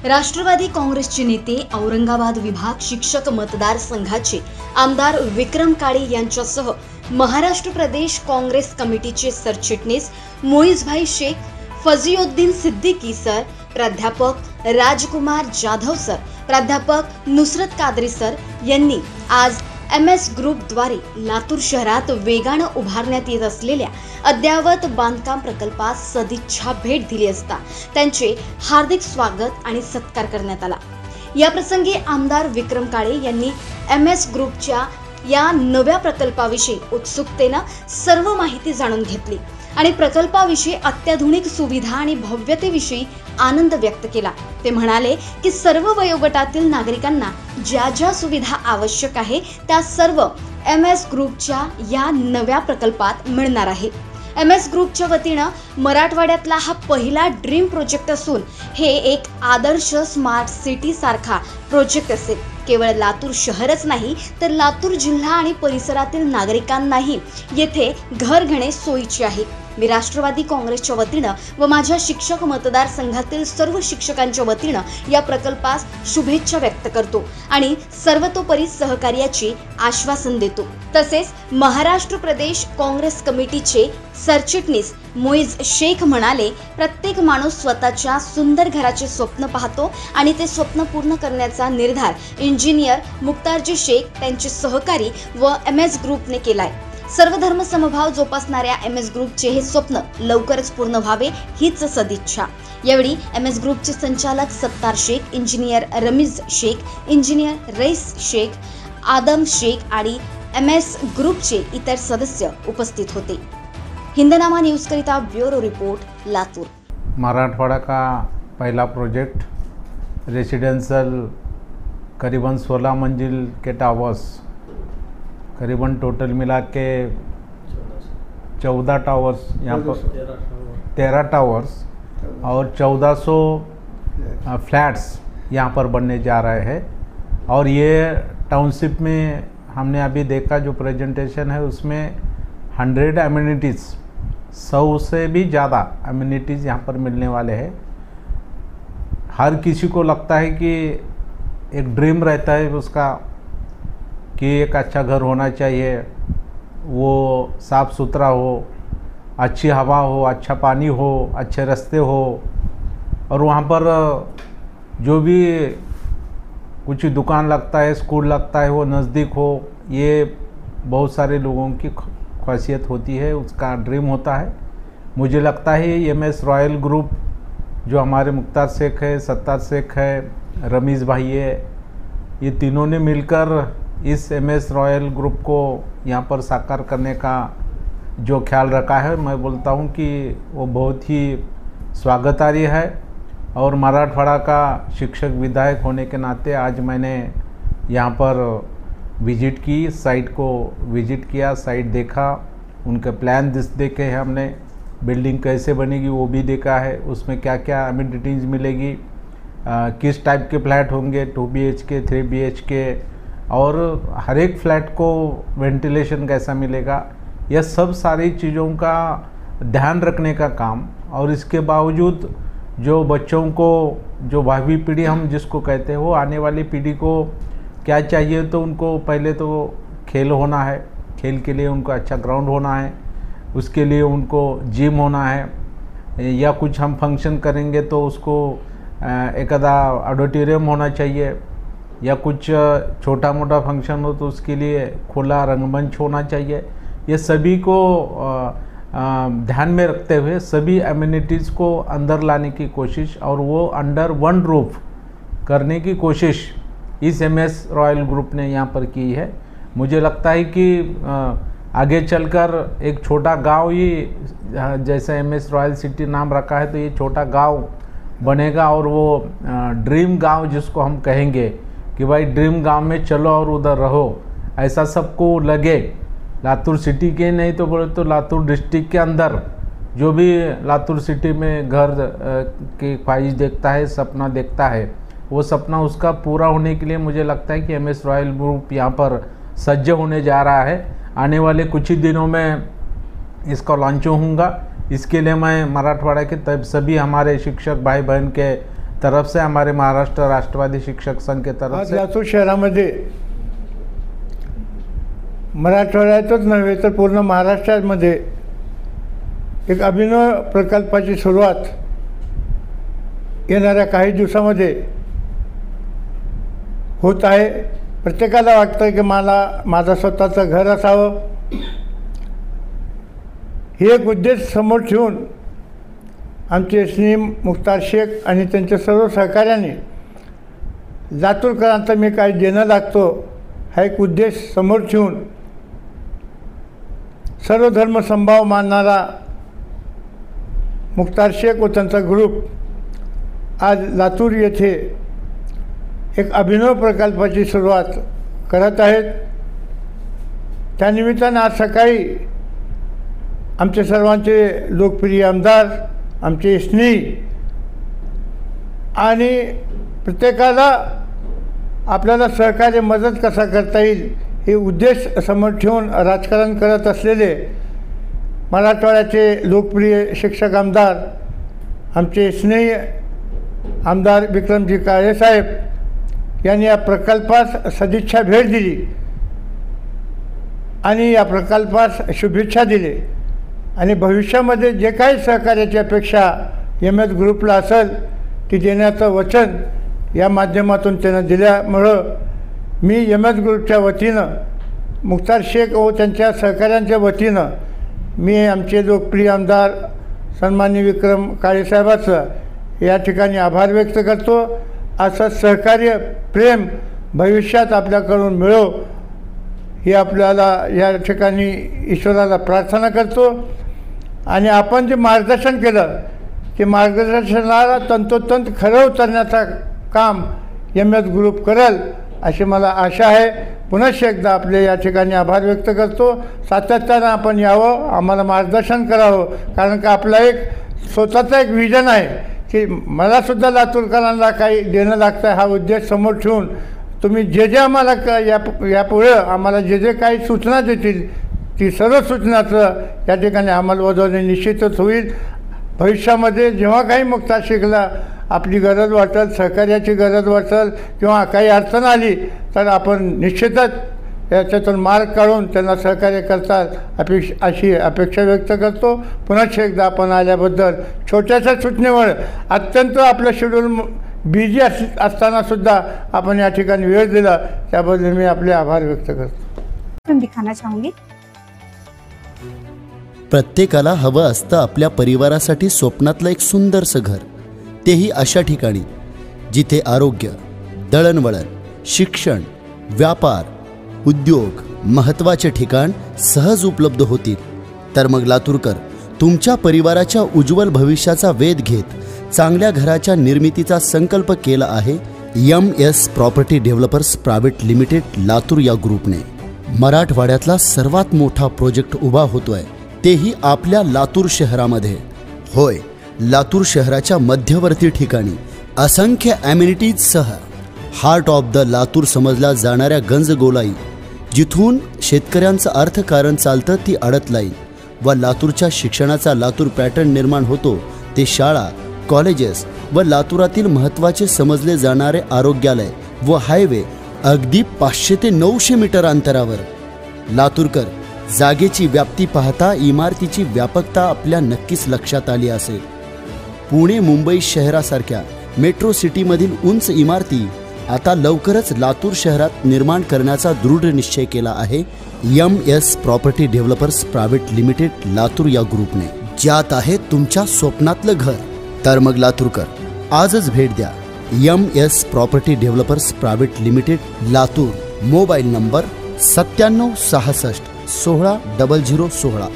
राष्ट्रवादी काँग्रेसचे नेते औरंगाबाद विभाग शिक्षक मतदारसंघाचे आमदार विक्रम काळे यांच्यासह महाराष्ट्र प्रदेश काँग्रेस कमिटीचे सरचिटणीस मोईजभाई शेख, फजीउद्दीन सिद्दीकी सर, प्राध्यापक राजकुमार जाधव सर, प्राध्यापक नुसरत कादरी सर यांनी आज MS ग्रुपद्वारे लातूर शहरात वेगाने उभारण्यात येत असलेल्या अद्ययावत बांधकाम प्रकल्पास सदिच्छा भेट दिली असता त्यांचे हार्दिक स्वागत आणि सत्कार करण्यात आला। या प्रसंगी आमदार विक्रम काळे यांनी MS ग्रुपच्या या नव्या प्रकल्पाविषयी उत्सुकतेने सर्व माहिती जाणून घेतली आणि प्रकल्पाविषयी अत्याधुनिक सुविधा आणि भव्यतेविषयी आनंद व्यक्त केला। ते म्हणाले की सर्व वयोगटातील नागरिकांना ज्या ज्या सुविधा आवश्यक आहे त्या सर्व MS ग्रुपच्या या नव्या प्रकल्पात मिळणार आहे। MS ग्रुपच्या वतीने मराठवाड्यातला हा पहिला ड्रीम प्रोजेक्ट असून हे एक आदर्श स्मार्ट सिटी सारखा प्रोजेक्ट असेल। केवळ लातूर शहरच नाही तर लातूर जिल्हा आणि परिसरातील नागरिकांनाही येथे घर घेणे सोयीचे आहे। मी राष्ट्रवादी काँग्रेसच्या वतीने व माझ्या शिक्षक मतदारसंघातील सर्व शिक्षकांच्या वतीने या प्रकल्पास शुभेच्छा व्यक्त करतो आणि सर्वतोपरी सहकार्याचे आश्वासन देतो। तसेच महाराष्ट्र प्रदेश काँग्रेस कमिटीचे सरचिटणीस मोईज शेख म्हणाले, प्रत्येक माणूस स्वतःच्या सुंदर घराचे स्वप्न पाहतो आणि ते स्वप्न पूर्ण करण्याचा निर्धार इंजिनियर मुक्तारजी शेख त्यांचे सहकारी व MS ग्रुपने केलाय। सर्व धर्म समभाव जोपासणाऱ्या MS ग्रुपचे हे स्वप्न लवकरच पूर्ण व्हावे हीच सदिच्छा। यावेळी MS ग्रुपचे संचालक सत्तार शेख, इंजिनियर रमीज शेख, इंजिनियर रईस शेख, आदम शेख आणि MS ग्रुपचे इतर सदस्य उपस्थित होते। हिंदनामा न्यूज करिता ब्यूरो रिपोर्ट, लातूर। मराठवाड़ा का पहला प्रोजेक्ट रेसिडेंशियल करीबन 16 मंजिल के टावर्स, करीबन टोटल मिला के 14 टावर्स, यहाँ पर 13 टावर्स और 1400 फ्लैट्स यहाँ पर बनने जा रहे हैं। और ये टाउनशिप में हमने अभी देखा जो प्रेजेंटेशन है उसमें 100 एमिनिटीज़, 100 से भी ज़्यादा एमिनिटीज़ यहाँ पर मिलने वाले हैं। हर किसी को लगता है कि एक ड्रीम रहता है उसका कि एक अच्छा घर होना चाहिए, वो साफ़ सुथरा हो, अच्छी हवा हो, अच्छा पानी हो, अच्छे रास्ते हो और वहाँ पर जो भी कुछ दुकान लगता है, स्कूल लगता है वो नज़दीक हो। ये बहुत सारे लोगों की ख्वाहिशत होती है, उसका ड्रीम होता है। मुझे लगता है MS रॉयल ग्रुप जो हमारे मुख्तार शेख है, सत्तार शेख है, रमीज़ भाई है, ये तीनों ने मिलकर इस MS रॉयल ग्रुप को यहाँ पर साकार करने का जो ख्याल रखा है, मैं बोलता हूँ कि वो बहुत ही स्वागतार्ह है। और मराठवाड़ा का शिक्षक विधायक होने के नाते आज मैंने यहाँ पर विज़िट की, साइट को विज़िट किया, साइट देखा, उनके प्लान देखे हैं हमने, बिल्डिंग कैसे बनेगी वो भी देखा है, उसमें क्या क्या एमिनिटीज़ मिलेगी, किस टाइप के फ्लैट होंगे, 2 BHK 3 BHK और हर एक फ्लैट को वेंटिलेशन कैसा मिलेगा, यह सब सारी चीज़ों का ध्यान रखने का काम। और इसके बावजूद जो बच्चों को, जो भावी पीढ़ी हम जिसको कहते हैं, वो आने वाली पीढ़ी को क्या चाहिए, तो उनको पहले तो खेल होना है, खेल के लिए उनको अच्छा ग्राउंड होना है, उसके लिए उनको जिम होना है, या कुछ हम फंक्शन करेंगे तो उसको एक आधा ऑडिटोरियम होना चाहिए, या कुछ छोटा मोटा फंक्शन हो तो उसके लिए खुला रंगमंच होना चाहिए। ये सभी को ध्यान में रखते हुए सभी एमिनिटीज़ को अंदर लाने की कोशिश और वो अंडर वन रूफ करने की कोशिश इस MS रॉयल ग्रुप ने यहाँ पर की है। मुझे लगता है कि आगे चलकर एक छोटा गांव ही, जैसे MS रॉयल सिटी नाम रखा है, तो ये छोटा गांव बनेगा और वो ड्रीम गांव जिसको हम कहेंगे कि भाई ड्रीम गांव में चलो और उधर रहो, ऐसा सबको लगे। लातूर सिटी के नहीं तो बोले तो लातूर डिस्ट्रिक्ट के अंदर जो भी लातूर सिटी में घर की ख्वाहिश देखता है, सपना देखता है, वो सपना उसका पूरा होने के लिए मुझे लगता है कि MS रॉयल ग्रुप यहाँ पर सज्ज होने जा रहा है। आने वाले कुछ ही दिनों में इसका लॉन्च होगा। इसके लिए मैं मराठवाड़ा के तब सभी हमारे शिक्षक भाई बहन के तरफ से, हमारे महाराष्ट्र राष्ट्रवादी शिक्षक संघ के तरफ आज से लातूर शहरामध्ये मराठवाड्यातच नव्हे तर पूर्ण महाराष्ट्रामध्ये एक अभिनव प्रकल्पाची सुरुवात येणाऱ्या काही दिवसामध्ये होत आहे। प्रत्येकाला वाटतं की मला माझं स्वतःचं घर असावं, हे एक उद्देश समोर ठेवून आमचे स्नेही मुख्तार शेख आणि त्यांच्या सर्व सहकार्याने लातूरकरांचा मी काय देणं लागतो हा एक उद्देश समोर ठेवून सर्व धर्म समभाव मानणारा मुख्तार शेख व त्यांचा ग्रुप आज लातूर येथे एक अभिनव प्रकल्पाची सुरुवात करत आहेत। त्यानिमित्तानं आज सकाळी आमचे सर्वांचे लोकप्रिय आमदार, आमचे स्नेही आणि प्रत्येकाला आपल्याला सहकार्य मदत कसा करता येईल हे उद्देश समोर ठेवून राजकारण करत असलेले मराठवाड्याचे लोकप्रिय शिक्षक आमदार, आमचे स्नेही आमदार विक्रमजी काळे साहेब यांनी या प्रकल्पास सदिच्छा भेट दिली आणि या प्रकल्पास शुभेच्छा दिले आणि भविष्यामध्ये जे काही सहकार्याची अपेक्षा MS ग्रुपला असेल ती देण्याचं वचन या माध्यमातून त्यांना दिल्यामुळं मी MS ग्रुपच्या वतीनं मुख्तार शेख व त्यांच्या सहकाऱ्यांच्या वतीनं मी आमचे लोकप्रिय आमदार सन्माननीय विक्रम काळेसाहेबांचं या ठिकाणी आभार व्यक्त करतो। असं सहकार्य प्रेम भविष्यात आपल्याकडून मिळो ही आपल्याला या ठिकाणी ईश्वराला प्रार्थना करतो आणि आपण जे मार्गदर्शन केलं ते मार्गदर्शनाला तंतोतंत खरं उतरण्याचा काम MS ग्रुप करेल अशी मला आशा आहे। पुन्हा एकदा आपले या ठिकाणी आभार व्यक्त करतो। सातत्यानं आपण यावं, आम्हाला मार्गदर्शन करावं, कारण का आपला एक स्वतःचा एक विजन आहे की मलासुद्धा लातूरकरांना काही देणं लागतं आहे हा उद्देश समोर ठेवून तुम्ही जे जे आम्हाला यापुढे आम्हाला जे जे काही सूचना देतील ती सर्व सूचनाचं या ठिकाणी अंमलबजावणी निश्चितच होईल। भविष्यामध्ये जेव्हा काही मुख्तार शेखला आपली गरज वाटेल, सहकार्याची गरज वाटेल किंवा काही अडचण आली तर आपण निश्चितच याच्यातून मार्ग काढून त्यांना सहकार्य करतात अशी अपेक्षा व्यक्त करतो। पुन्हा एकदा आपण आल्याबद्दल छोट्याशा सूचनेवर अत्यंत आपलं शेड्यूल बिझी असतानासुद्धा आपण या ठिकाणी वेळ दिला त्याबद्दल मी आपले आभार व्यक्त करतो। दिखाना चाहूंगी प्रत्येकाला हवं असतं आपल्या परिवारासाठी स्वप्नातलं एक सुंदरसं घर, तेही अशा ठिकाणी जिथे आरोग्य, दळणवळण, शिक्षण, व्यापार, उद्योग महत्त्वाचे ठिकाण सहज उपलब्ध होतील। तर मग लातूरकर तुमच्या परिवाराच्या उज्ज्वल भविष्याचा वेध घेत चांगल्या घराच्या निर्मितीचा संकल्प केला आहे MS property developers private limited Latur या ग्रुपने। मराठवाड्यातला सर्वात मोठा प्रोजेक्ट उभा होतोय, तेही आपल्या लातूर शहरामध्ये। होय, लातूर शहराच्या मध्यवर्ती ठिकाणी असंख्य ॲम्युनिटीजसह हार्ट ऑफ द लातूर समजल्या जाणाऱ्या गंजगोलाई, जिथून शेतकऱ्यांचं अर्थकारण चालतं ती अडत लाईन व लातूरच्या शिक्षणाचा लातूर पॅटर्न निर्माण होतो ते शाळा, कॉलेजेस व लातूरातील महत्त्वाचे समजले जाणारे आरोग्यालय व हायवे अगदी 500 ते 900 मीटर अंतरावर। लातूरकर जागेची व्याप्ती पाहता इमारतीची व्यापकता आपल्या नक्कीच लक्षात आली असेल। पुणे मुंबई शहरासारख्या मेट्रो सिटीमधील उंच इमारती आता लवकरच लातूर शहरात निर्माण करण्याचा दृढ निश्चय केला आहे MS property developers private limited Latur या ग्रुपने, ज्यात आहे तुमच्या स्वप्नातलं घर। तर मग लातूरकर आजच भेट द्या MS property developers private limited Latur. Mobile number 9766 16 0016।